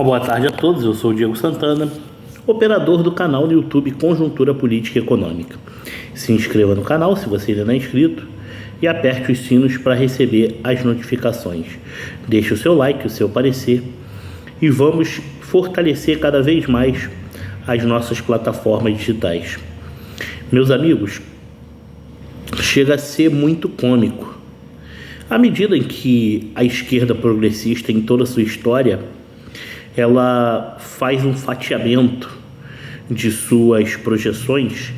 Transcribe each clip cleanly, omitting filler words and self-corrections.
Uma boa tarde a todos, eu sou o Diego Santana, operador do canal no YouTube Conjuntura Política e Econômica. Se inscreva no canal se você ainda não é inscrito e aperte os sinos para receber as notificações. Deixe o seu like, o seu parecer e vamos fortalecer cada vez mais as nossas plataformas digitais. Meus amigos, chega a ser muito cômico. À medida em que a esquerda progressista, em toda a sua história, ela faz um fatiamento de suas projeções,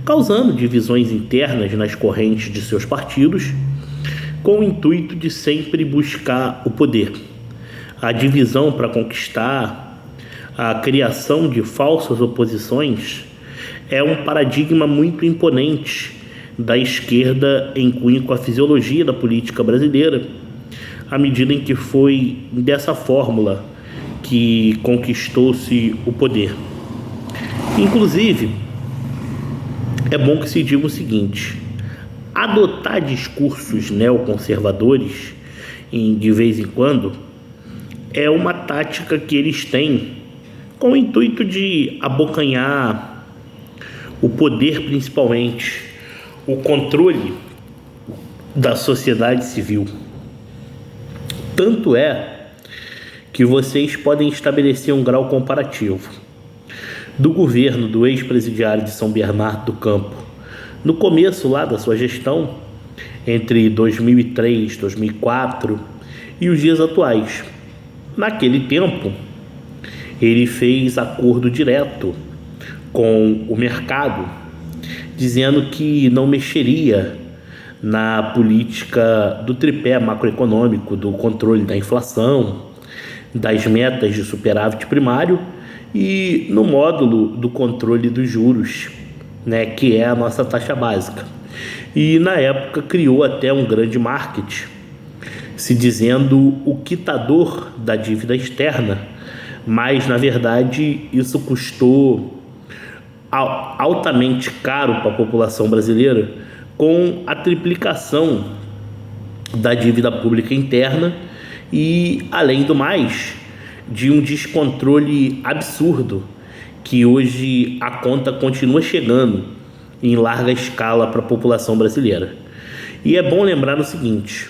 causando divisões internas nas correntes de seus partidos, com o intuito de sempre buscar o poder. A divisão para conquistar, a criação de falsas oposições é um paradigma muito imponente da esquerda em cunho com a fisiologia da política brasileira, à medida em que foi dessa fórmula que conquistou-se o poder. Inclusive, é bom que se diga o seguinte: adotar discursos neoconservadores de vez em quando é uma tática que eles têm com o intuito de abocanhar o poder, principalmente o controle da sociedade civil. Tanto é que vocês podem estabelecer um grau comparativo do governo do ex-presidiário de São Bernardo do Campo, no começo lá da sua gestão, entre 2003, 2004 e os dias atuais. Naquele tempo, ele fez acordo direto com o mercado, dizendo que não mexeria na política do tripé macroeconômico, do controle da inflação, das metas de superávit primário e no módulo do controle dos juros, que é a nossa taxa básica. E na época criou até um grande marketing, se dizendo o quitador da dívida externa, mas na verdade isso custou altamente caro para a população brasileira, com a triplicação da dívida pública interna e, além do mais, de um descontrole absurdo que hoje a conta continua chegando em larga escala para a população brasileira. E é bom lembrar o seguinte,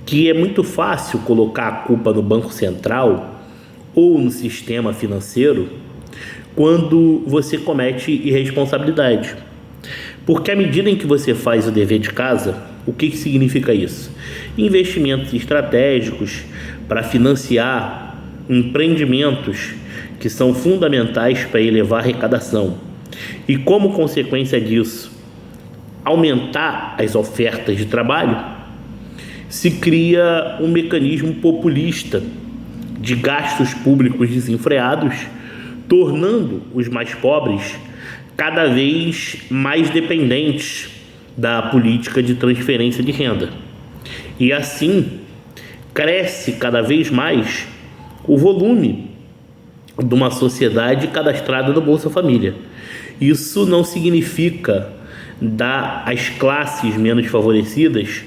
que é muito fácil colocar a culpa no Banco Central ou no sistema financeiro quando você comete irresponsabilidade. Porque à medida em que você faz o dever de casa, o que significa isso? Investimentos estratégicos para financiar empreendimentos que são fundamentais para elevar a arrecadação. E como consequência disso, aumentar as ofertas de trabalho, se cria um mecanismo populista de gastos públicos desenfreados, tornando os mais pobres cada vez mais dependentes da política de transferência de renda. E assim, cresce cada vez mais o volume de uma sociedade cadastrada no Bolsa Família. Isso não significa dar às classes menos favorecidas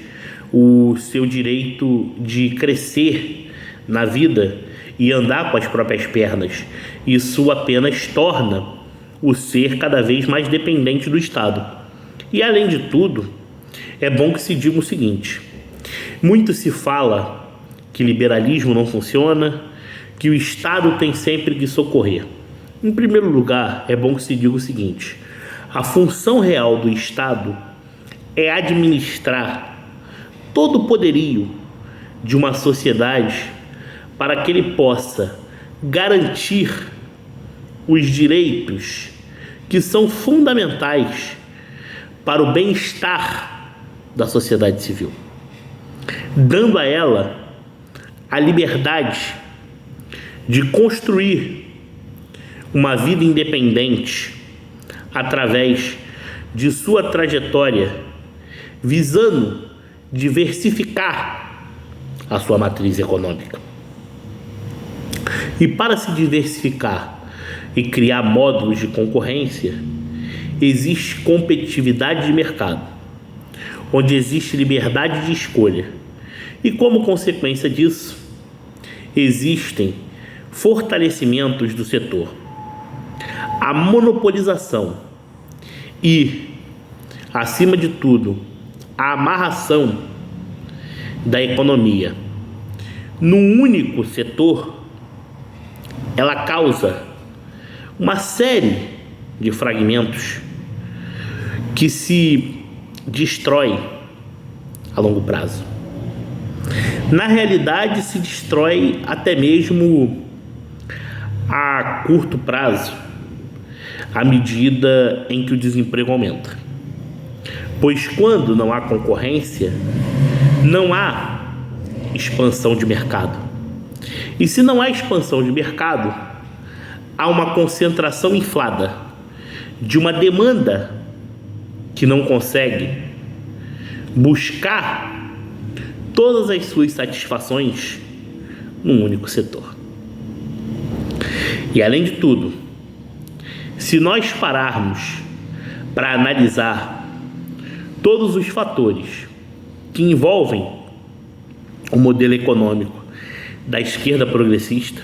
o seu direito de crescer na vida e andar com as próprias pernas. Isso apenas torna o ser cada vez mais dependente do Estado. E além de tudo, é bom que se diga o seguinte: muito se fala que liberalismo não funciona, que o Estado tem sempre que socorrer. Em primeiro lugar, é bom que se diga o seguinte: a função real do Estado é administrar todo o poderio de uma sociedade para que ele possa garantir os direitos que são fundamentais para o bem-estar da sociedade civil, dando a ela a liberdade de construir uma vida independente através de sua trajetória, visando diversificar a sua matriz econômica. E para se diversificar e criar módulos de concorrência, existe competitividade de mercado, onde existe liberdade de escolha. E como consequência disso, existem fortalecimentos do setor, a monopolização e, acima de tudo, a amarração da economia num único setor, ela causa uma série de fragmentos que se destrói a longo prazo. Na realidade, se destrói até mesmo a curto prazo, à medida em que o desemprego aumenta. Pois quando não há concorrência, não há expansão de mercado. E se não há expansão de mercado, há uma concentração inflada de uma demanda que não consegue buscar todas as suas satisfações num único setor. E além de tudo, se nós pararmos para analisar todos os fatores que envolvem o modelo econômico da esquerda progressista,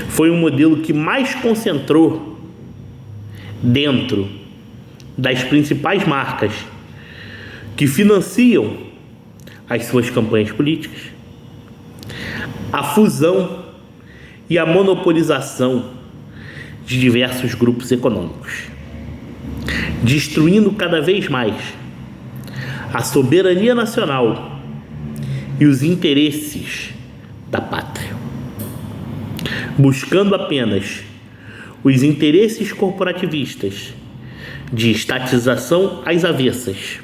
foi um modelo que mais concentrou dentro das principais marcas que financiam as suas campanhas políticas a fusão e a monopolização de diversos grupos econômicos, destruindo cada vez mais a soberania nacional e os interesses da pátria, buscando apenas os interesses corporativistas de estatização às avessas,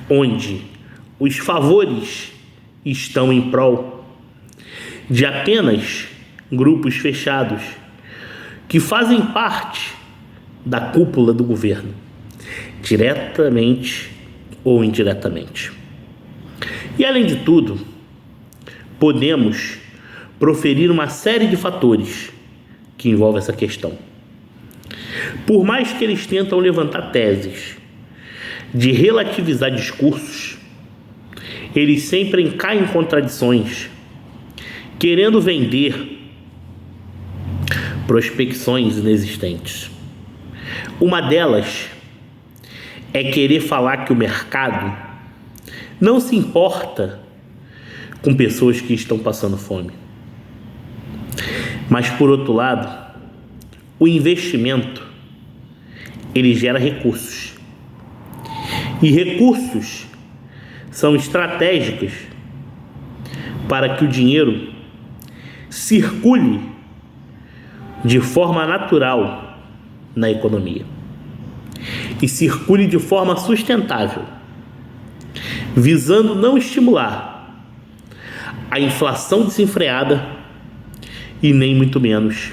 onde os favores estão em prol de apenas grupos fechados que fazem parte da cúpula do governo, diretamente ou indiretamente. E além de tudo, podemos proferir uma série de fatores que envolvem essa questão. Por mais que eles tentam levantar teses de relativizar discursos, eles sempre caem em contradições, querendo vender prospecções inexistentes. Uma delas é querer falar que o mercado não se importa com pessoas que estão passando fome. Mas, por outro lado, o investimento, ele gera recursos. E recursos são estratégicos para que o dinheiro circule de forma natural na economia e circule de forma sustentável, visando não estimular a inflação desenfreada e nem muito menos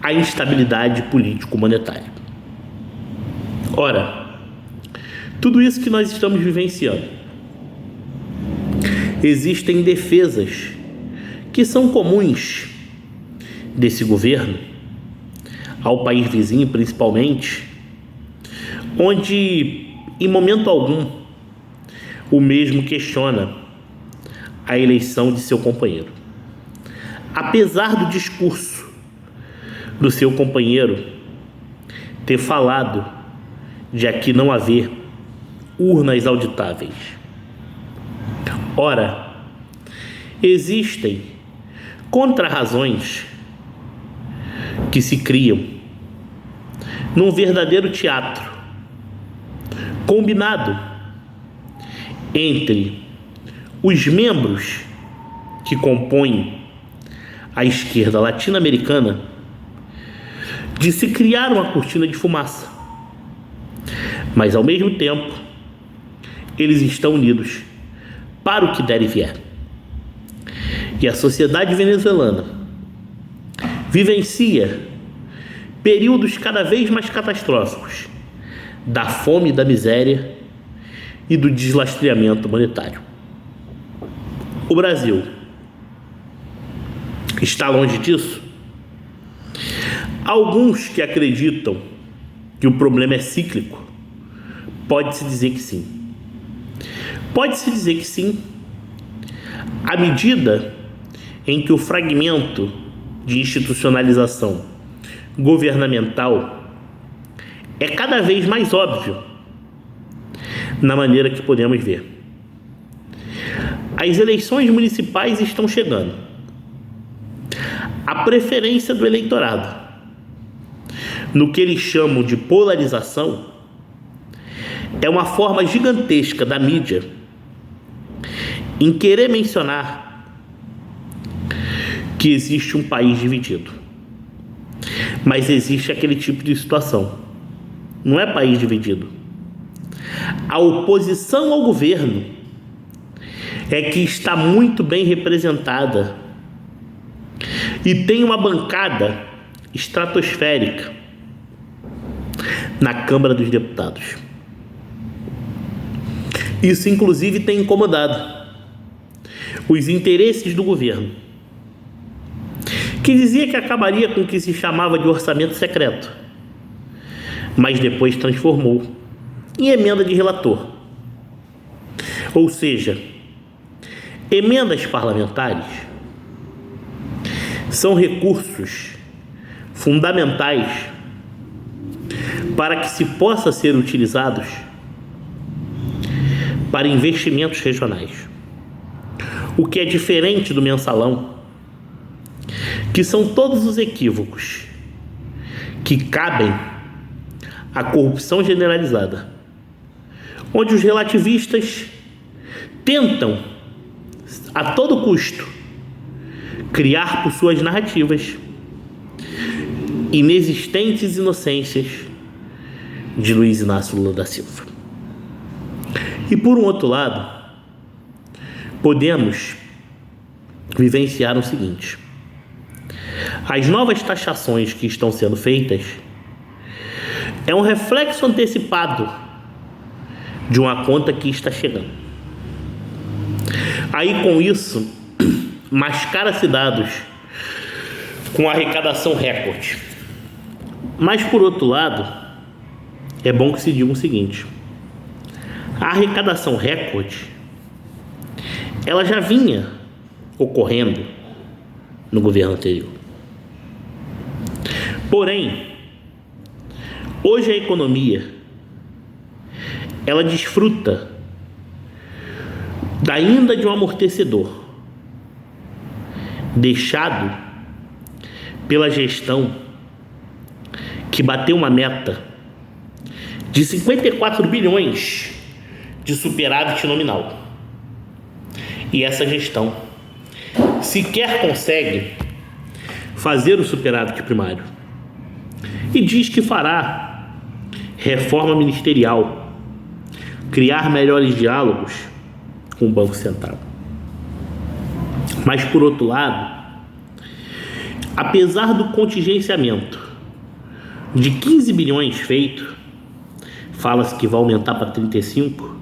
a instabilidade político-monetária. Ora, tudo isso que nós estamos vivenciando, existem defesas que são comuns desse governo ao país vizinho, principalmente, onde em momento algum o mesmo questiona a eleição de seu companheiro. Apesar do discurso do seu companheiro ter falado de aqui não haver urnas auditáveis. Ora, existem contrarrazões que se criam num verdadeiro teatro combinado entre os membros que compõem a esquerda latino-americana, de se criar uma cortina de fumaça, mas ao mesmo tempo eles estão unidos para o que der e vier. E a sociedade venezuelana vivencia períodos cada vez mais catastróficos da fome e da miséria e do deslastreamento monetário. O Brasil está longe disso? Alguns que acreditam que o problema é cíclico, pode-se dizer que sim. Pode-se dizer que sim, à medida em que o fragmento de institucionalização governamental é cada vez mais óbvio na maneira que podemos ver. As eleições municipais estão chegando. A preferência do eleitorado, no que eles chamam de polarização, é uma forma gigantesca da mídia em querer mencionar que existe um país dividido. Mas existe aquele tipo de situação. Não é país dividido. A oposição ao governo é que está muito bem representada e tem uma bancada estratosférica na Câmara dos Deputados. Isso, inclusive, tem incomodado os interesses do governo, que dizia que acabaria com o que se chamava de orçamento secreto, mas depois transformou em emenda de relator. Ou seja, emendas parlamentares são recursos fundamentais para que se possa ser utilizados para investimentos regionais, o que é diferente do mensalão, que são todos os equívocos que cabem à corrupção generalizada, onde os relativistas tentam a todo custo criar por suas narrativas inexistentes inocências de Luiz Inácio Lula da Silva. E por um outro lado, podemos vivenciar o seguinte: as novas taxações que estão sendo feitas é um reflexo antecipado de uma conta que está chegando. Aí, com isso, mascara-se dados com arrecadação recorde. Mas, por outro lado, é bom que se diga o seguinte: a arrecadação recorde, ela já vinha ocorrendo no governo anterior. Porém, hoje a economia, ela desfruta ainda de um amortecedor deixado pela gestão que bateu uma meta de 54 bilhões de superávit nominal. E essa gestão sequer consegue fazer o superávit primário e diz que fará reforma ministerial, criar melhores diálogos com o Banco Central. Mas, por outro lado, apesar do contingenciamento de 15 bilhões feito, fala-se que vai aumentar para 35,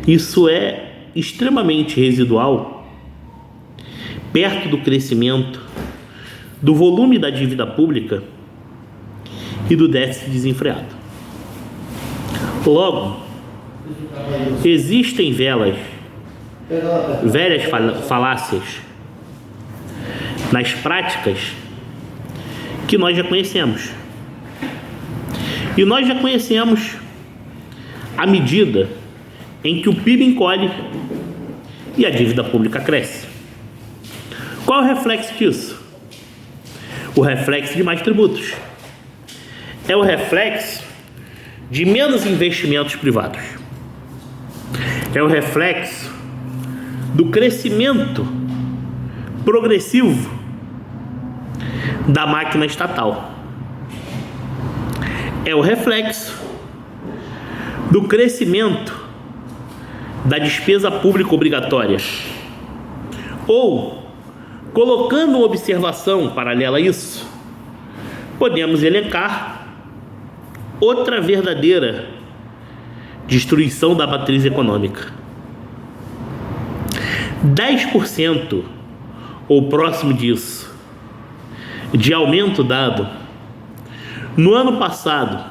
isso é extremamente residual perto do crescimento do volume da dívida pública e do déficit desenfreado. Logo, existem velhas falácias nas práticas que nós já conhecemos. E nós já conhecemos a medida em que o PIB encolhe e a dívida pública cresce. Qual é o reflexo disso? O reflexo de mais tributos. É o reflexo de menos investimentos privados. É o reflexo do crescimento progressivo da máquina estatal. É o reflexo do crescimento da despesa pública obrigatória. Ou, colocando uma observação paralela a isso, podemos elencar outra verdadeira destruição da matriz econômica. 10% ou próximo disso de aumento dado no ano passado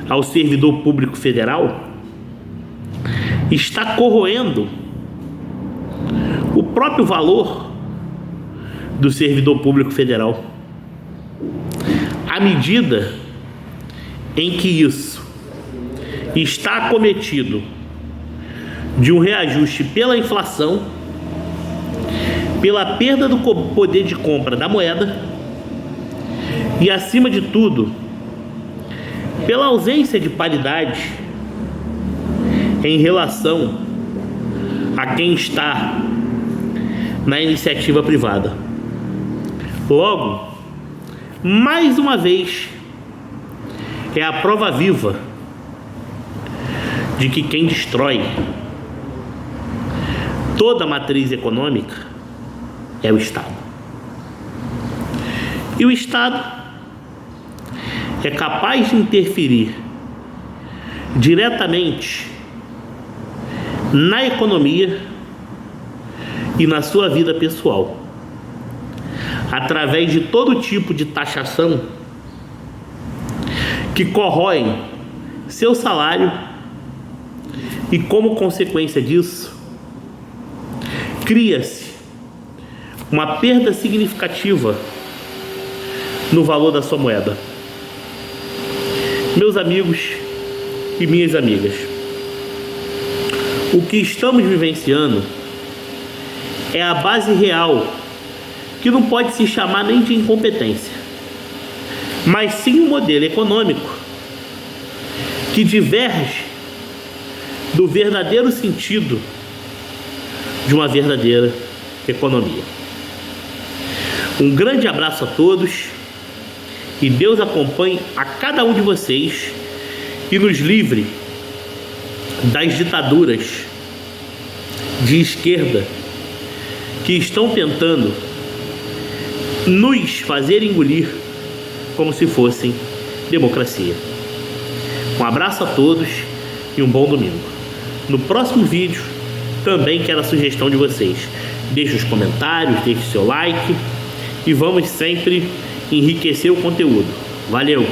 ao servidor público federal está corroendo o próprio valor do servidor público federal. À medida em que isso está acometido de um reajuste pela inflação, pela perda do poder de compra da moeda e, acima de tudo, pela ausência de paridade em relação a quem está na iniciativa privada. Logo, mais uma vez, é a prova viva de que quem destrói toda a matriz econômica é o Estado. E o Estado é capaz de interferir diretamente na economia e na sua vida pessoal, através de todo tipo de taxação que corroem seu salário e, como consequência disso, cria-se uma perda significativa no valor da sua moeda. Meus amigos e minhas amigas, o que estamos vivenciando é a base real, que não pode se chamar nem de incompetência, mas sim um modelo econômico que diverge do verdadeiro sentido de uma verdadeira economia. Um grande abraço a todos e Deus acompanhe a cada um de vocês e nos livre das ditaduras de esquerda que estão tentando nos fazer engolir como se fossem democracia. Um abraço a todos e um bom domingo. No próximo vídeo também quero a sugestão de vocês. Deixe os comentários, deixe seu like e vamos sempre enriquecer o conteúdo. Valeu!